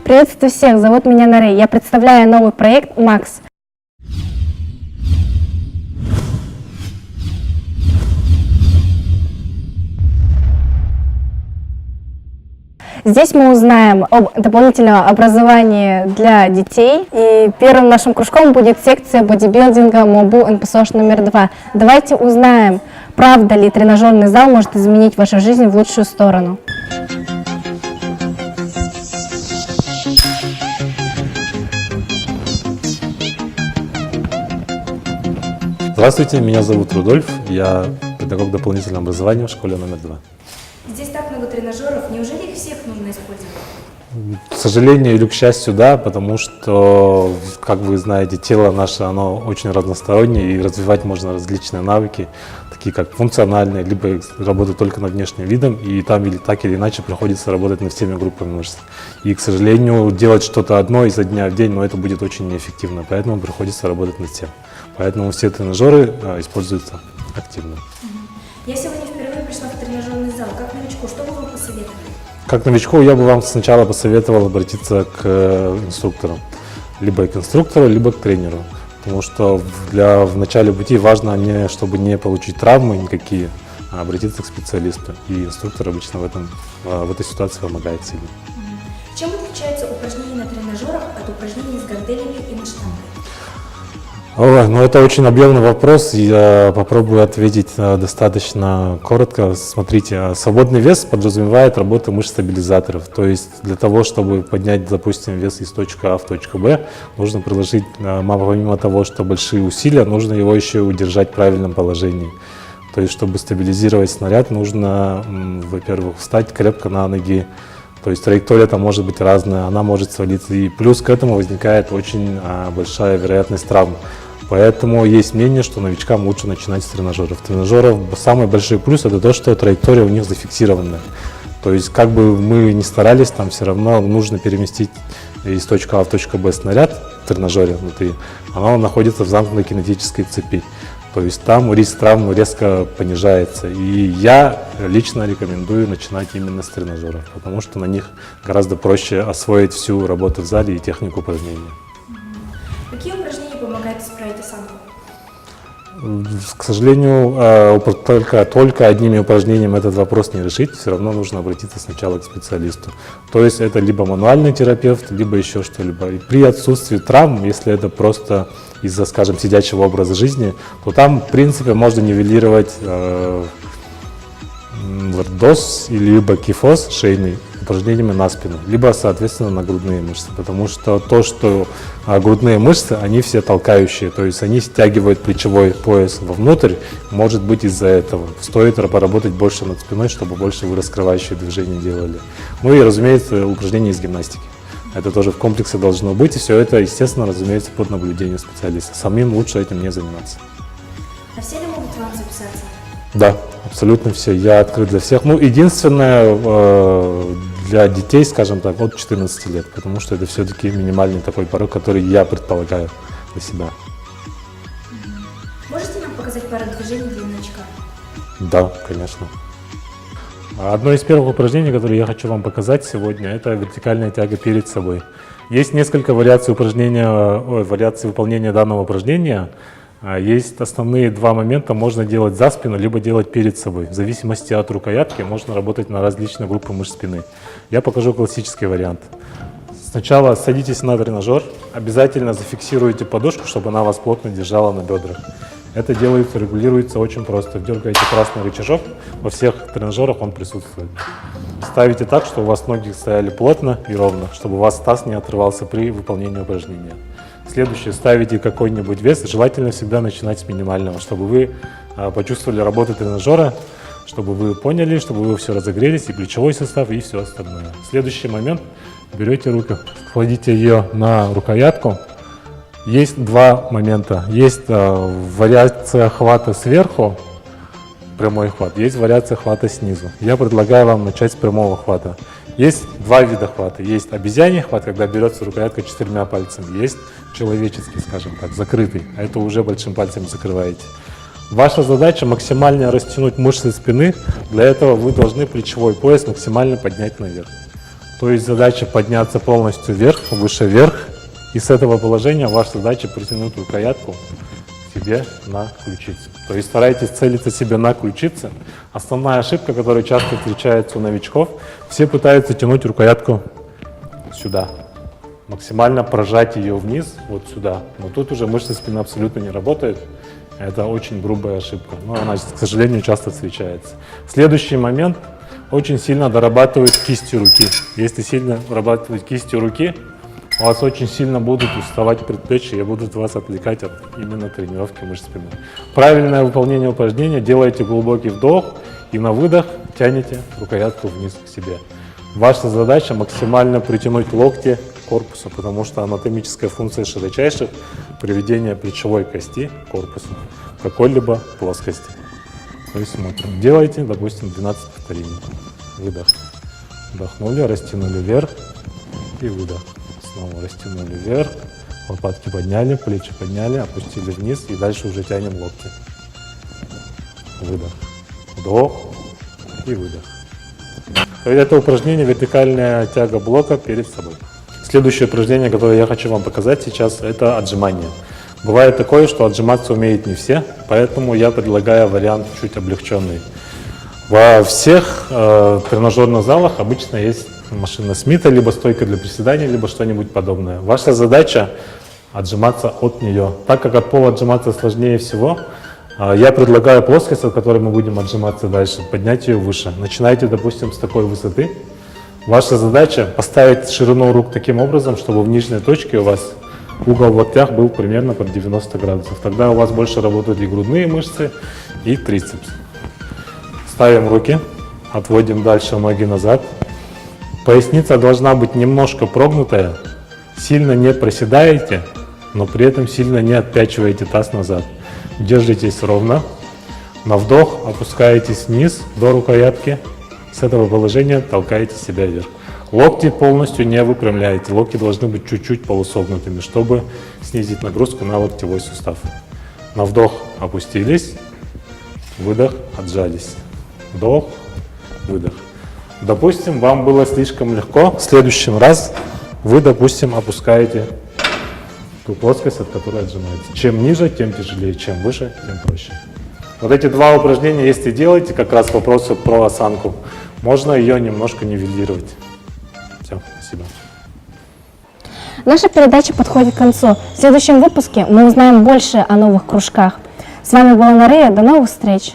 Приветствую всех, зовут меня Нарей. Я представляю новый проект «Макс». Здесь мы узнаем об дополнительном образовании для детей. И первым нашим кружком будет секция бодибилдинга МОБУ НПСОШ номер 2. Давайте узнаем, правда ли тренажерный зал может изменить вашу жизнь в лучшую сторону. Здравствуйте, меня зовут Рудольф, я педагог дополнительного образования в школе номер 2. Здесь так много тренажеров, неужели их всех нужно использовать? К сожалению или к счастью, да, потому что, как вы знаете, тело наше, оно очень разностороннее, и развивать можно различные навыки, такие как функциональные, либо работать только над внешним видом, и там или так или иначе приходится работать над всеми группами мышц. И, к сожалению, делать что-то одно изо дня в день, но это будет очень неэффективно, поэтому приходится работать над всем. Поэтому все тренажеры используются активно. Я сегодня впервые пришла в тренажерный зал. Как новичку, что бы вы посоветовали? Как новичку я бы вам сначала посоветовал обратиться к инструктору. Либо к инструктору, либо к тренеру. Потому что в начале пути важно, чтобы не получить травмы никакие, а обратиться к специалисту. И инструктор обычно в этой ситуации помогает сильно. Чем отличаются упражнения на тренажерах от упражнений с гантелями и на штангой? Ну это очень объемный вопрос, я попробую ответить достаточно коротко. Смотрите, свободный вес подразумевает работу мышц-стабилизаторов, то есть для того, чтобы поднять, допустим, вес из точки А в точку Б, нужно приложить, помимо того, что большие усилия, нужно его еще удержать в правильном положении. То есть, чтобы стабилизировать снаряд, нужно, во-первых, встать крепко на ноги. То есть траектория там может быть разная, она может свалиться. И плюс к этому возникает очень большая вероятность травм. Поэтому есть мнение, что новичкам лучше начинать с тренажеров. Тренажеров самый большой плюс — это то, что траектория у них зафиксированная. То есть как бы мы ни старались, там все равно нужно переместить из точки А в точку Б снаряд в тренажере внутри. Оно находится в замкнутой кинетической цепи. То есть там риск травмы резко понижается. И я лично рекомендую начинать именно с тренажеров, потому что на них гораздо проще освоить всю работу в зале и технику упражнения. Какие упражнения помогают исправить осанку? К сожалению, только одними упражнениями этот вопрос не решить, все равно нужно обратиться сначала к специалисту. То есть это либо мануальный терапевт, либо еще что-либо. И при отсутствии травм, если это просто из-за, скажем, сидячего образа жизни, то там, в принципе, можно нивелировать лордоз либо кифоз шейный упражнениями на спину, либо, соответственно, на грудные мышцы. Потому что грудные мышцы, они все толкающие, то есть они стягивают плечевой пояс вовнутрь, может быть из-за этого. Стоит поработать больше над спиной, чтобы больше вы раскрывающие движения делали. Ну и, разумеется, упражнения из гимнастики. Это тоже в комплексе должно быть, и все это, естественно, разумеется, под наблюдением специалиста. Самим лучше этим не заниматься. А все ли могут к вам записаться? Да, абсолютно все. Я открыт для всех. Ну, единственное, для детей, скажем так, от 14 лет, потому что это все-таки минимальный такой порог, который я предполагаю для себя. Можете нам показать пару движений для новичка? Да, конечно. Одно из первых упражнений, которые я хочу вам показать сегодня, это вертикальная тяга перед собой. Есть несколько вариаций выполнения данного упражнения. Есть основные два момента: можно делать за спину, либо делать перед собой. В зависимости от рукоятки можно работать на различные группы мышц спины. Я покажу классический вариант. Сначала садитесь на тренажер, обязательно зафиксируйте подушку, чтобы она вас плотно держала на бедрах. Это регулируется очень просто. Дергаете красный рычажок, во всех тренажерах он присутствует. Ставите так, чтобы у вас ноги стояли плотно и ровно, чтобы у вас таз не отрывался при выполнении упражнения. Следующее, ставите какой-нибудь вес, желательно всегда начинать с минимального, чтобы вы почувствовали работу тренажера, чтобы вы поняли, чтобы вы все разогрелись, и плечевой состав, и все остальное. Следующий момент, берете руку, кладите ее на рукоятку. Есть два момента. Есть вариация хвата сверху, прямой хват, есть вариация хвата снизу. Я предлагаю вам начать с прямого хвата. Есть два вида хвата. Есть обезьяний хват, когда берется рукоятка 4 пальцами. Есть человеческий, скажем так, закрытый. А это уже большим пальцем закрываете. Ваша задача максимально растянуть мышцы спины. Для этого вы должны плечевой пояс максимально поднять наверх. То есть задача подняться полностью вверх, выше вверх. И с этого положения ваша задача притянуть рукоятку себе на ключицу. То есть старайтесь целиться себе на ключице. Основная ошибка, которая часто встречается у новичков, все пытаются тянуть рукоятку сюда. Максимально прожать ее вниз, вот сюда. Но тут уже мышцы спины абсолютно не работают. Это очень грубая ошибка. Но она, к сожалению, часто встречается. Следующий момент. Очень сильно дорабатывать кистью руки. Если сильно дорабатывать кистью руки, у вас очень сильно будут уставать предплечья и будут вас отвлекать от именно тренировки мышц спины. Правильное выполнение упражнения. Делаете глубокий вдох и на выдох тянете рукоятку вниз к себе. Ваша задача максимально притянуть локти к корпусу, потому что анатомическая функция широчайших – приведение плечевой кости к корпусу в какой-либо плоскости. То есть смотрим. Делайте, допустим, 12 повторений. Выдох. Вдохнули, растянули вверх и выдох. Снова растянули вверх, лопатки подняли, плечи подняли, опустили вниз и дальше уже тянем локти. Выдох. Вдох и выдох. Это упражнение вертикальная тяга блока перед собой. Следующее упражнение, которое я хочу вам показать сейчас, это отжимание. Бывает такое, что отжиматься умеют не все, поэтому я предлагаю вариант чуть облегченный. Во всех тренажерных залах обычно есть машина Смита, либо стойка для приседаний, либо что-нибудь подобное. Ваша задача отжиматься от нее. Так как от пола отжиматься сложнее всего, я предлагаю плоскость, от которой мы будем отжиматься дальше, поднять ее выше. Начинайте, допустим, с такой высоты. Ваша задача поставить ширину рук таким образом, чтобы в нижней точке у вас угол в локтях был примерно под 90 градусов. Тогда у вас больше работают и грудные мышцы, и трицепс. Ставим руки, отводим дальше ноги назад. Поясница должна быть немножко прогнутая. Сильно не проседаете, но при этом сильно не отпячиваете таз назад. Держитесь ровно. На вдох опускаетесь вниз до рукоятки. С этого положения толкаете себя вверх. Локти полностью не выпрямляете. Локти должны быть чуть-чуть полусогнутыми, чтобы снизить нагрузку на локтевой сустав. На вдох опустились. Выдох, отжались. Вдох, выдох. Допустим, вам было слишком легко. В следующий раз вы, допустим, опускаете ту плоскость, от которой отжимаете. Чем ниже, тем тяжелее, чем выше, тем проще. Вот эти два упражнения, если делаете, как раз вопросы про осанку, можно ее немножко нивелировать. Все, спасибо. Наша передача подходит к концу. В следующем выпуске мы узнаем больше о новых кружках. С вами была Мария. До новых встреч!